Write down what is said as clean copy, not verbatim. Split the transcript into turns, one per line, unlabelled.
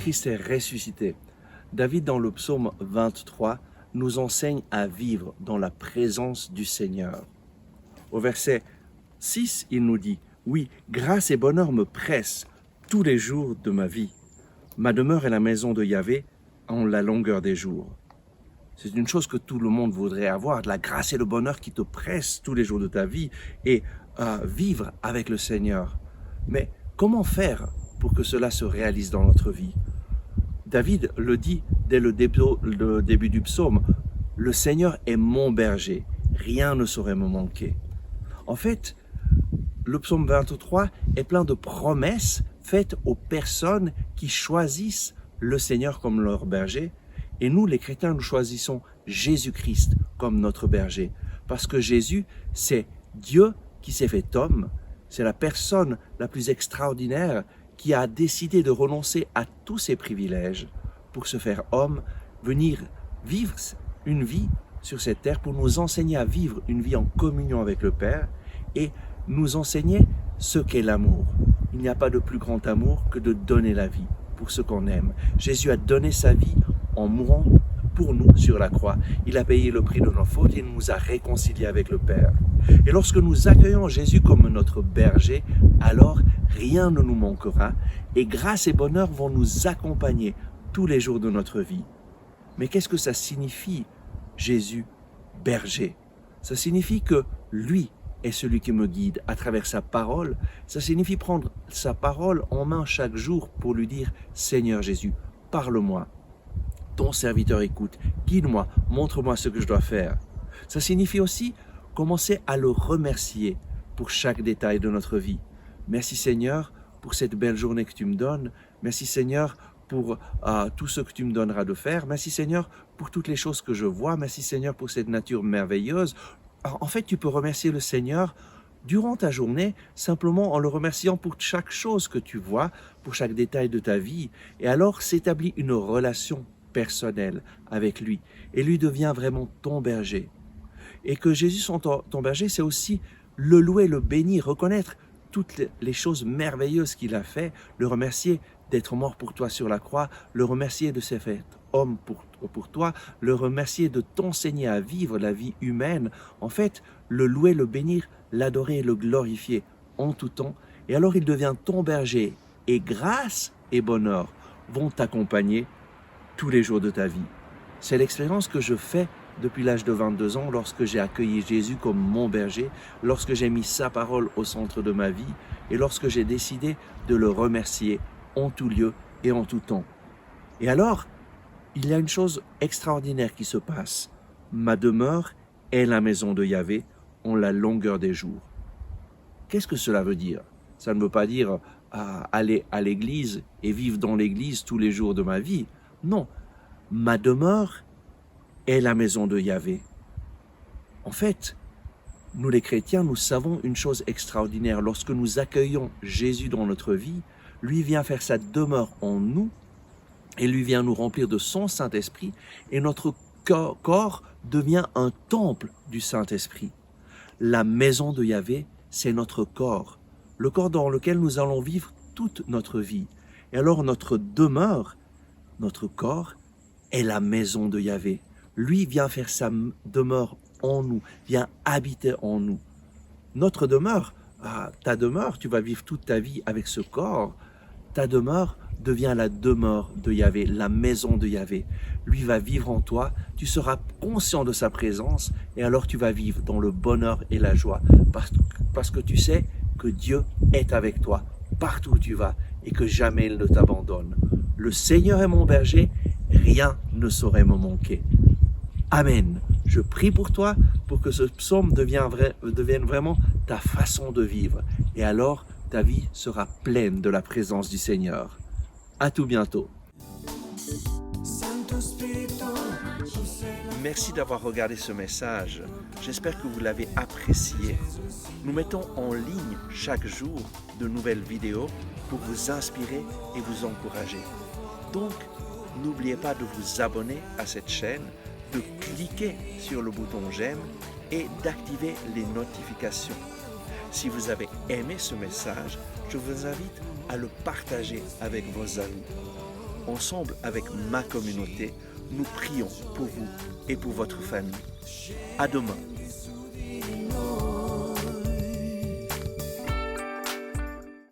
Jésus-Christ est ressuscité. David, dans le psaume 23, nous enseigne à vivre dans la présence du Seigneur. Au verset 6, il nous dit « Oui, grâce et bonheur me pressent tous les jours de ma vie. Ma demeure est la maison de Yahvé en la longueur des jours. » C'est une chose que tout le monde voudrait avoir, de la grâce et le bonheur qui te pressent tous les jours de ta vie et vivre avec le Seigneur. Mais comment faire pour que cela se réalise dans notre vie? David le dit dès le début du psaume, « Le Seigneur est mon berger, rien ne saurait me manquer. » En fait, le psaume 23 est plein de promesses faites aux personnes qui choisissent le Seigneur comme leur berger. Et nous, les chrétiens, nous choisissons Jésus-Christ comme notre berger. Parce que Jésus, c'est Dieu qui s'est fait homme. C'est la personne la plus extraordinaire qui a décidé de renoncer à tous ses privilèges pour se faire homme, venir vivre une vie sur cette terre pour nous enseigner à vivre une vie en communion avec le Père et nous enseigner ce qu'est l'amour. Il n'y a pas de plus grand amour que de donner la vie pour ce qu'on aime. Jésus a donné sa vie en mourant pour nous sur la croix. Il a payé le prix de nos fautes et il nous a réconciliés avec le Père. Et lorsque nous accueillons Jésus comme notre berger, alors rien ne nous manquera et grâce et bonheur vont nous accompagner tous les jours de notre vie. Mais qu'est-ce que ça signifie, Jésus, berger? Ça signifie que lui est celui qui me guide à travers sa parole. Ça signifie prendre sa parole en main chaque jour pour lui dire « Seigneur Jésus, parle-moi. Ton serviteur écoute, guide-moi, montre-moi ce que je dois faire. » Ça signifie aussi commencer à le remercier pour chaque détail de notre vie. Merci Seigneur pour cette belle journée que tu me donnes. Merci Seigneur pour tout ce que tu me donneras de faire. Merci Seigneur pour toutes les choses que je vois. Merci Seigneur pour cette nature merveilleuse. En fait, tu peux remercier le Seigneur durant ta journée, simplement en le remerciant pour chaque chose que tu vois, pour chaque détail de ta vie. Et alors s'établit une relation personnelle avec lui. Et lui devient vraiment ton berger. Et que Jésus soit ton berger, c'est aussi le louer, le bénir, reconnaître toutes les choses merveilleuses qu'il a fait, le remercier d'être mort pour toi sur la croix, le remercier de s'être fait homme pour toi, le remercier de t'enseigner à vivre la vie humaine. En fait, le louer, le bénir, l'adorer et le glorifier en tout temps. Et alors il devient ton berger. Et grâce et bonheur vont t'accompagner tous les jours de ta vie. C'est l'expérience que je fais depuis l'âge de 22 ans, lorsque j'ai accueilli Jésus comme mon berger, lorsque j'ai mis sa parole au centre de ma vie et lorsque j'ai décidé de le remercier en tout lieu et en tout temps. Et alors, il y a une chose extraordinaire qui se passe. Ma demeure est la maison de Yahvé en la longueur des jours. Qu'est-ce que cela veut dire? Ça ne veut pas dire aller à l'église et vivre dans l'église tous les jours de ma vie. Non, ma demeure est la maison de Yahvé. En fait, nous les chrétiens, nous savons une chose extraordinaire. Lorsque nous accueillons Jésus dans notre vie, lui vient faire sa demeure en nous et lui vient nous remplir de son Saint-Esprit et notre corps devient un temple du Saint-Esprit. La maison de Yahvé, c'est notre corps, le corps dans lequel nous allons vivre toute notre vie. Et alors notre demeure, notre corps, est la maison de Yahvé. Lui vient faire sa demeure en nous, vient habiter en nous. Notre demeure, ta demeure, tu vas vivre toute ta vie avec ce corps. Ta demeure devient la demeure de Yahvé, la maison de Yahvé. Lui va vivre en toi, tu seras conscient de sa présence et alors tu vas vivre dans le bonheur et la joie parce que tu sais que Dieu est avec toi partout où tu vas et que jamais il ne t'abandonne. Le Seigneur est mon berger, rien ne saurait me manquer. Amen. Je prie pour toi pour que ce psaume devienne vraiment ta façon de vivre. Et alors, ta vie sera pleine de la présence du Seigneur. À tout bientôt. Merci d'avoir regardé ce message. J'espère que vous l'avez apprécié. Nous mettons en ligne chaque jour de nouvelles vidéos pour vous inspirer et vous encourager. Donc, n'oubliez pas de vous abonner à cette chaîne, de cliquer sur le bouton j'aime et d'activer les notifications. Si vous avez aimé ce message, je vous invite à le partager avec vos amis. ensemble avec ma communauté, nous prions pour vous et pour votre famille. À demain.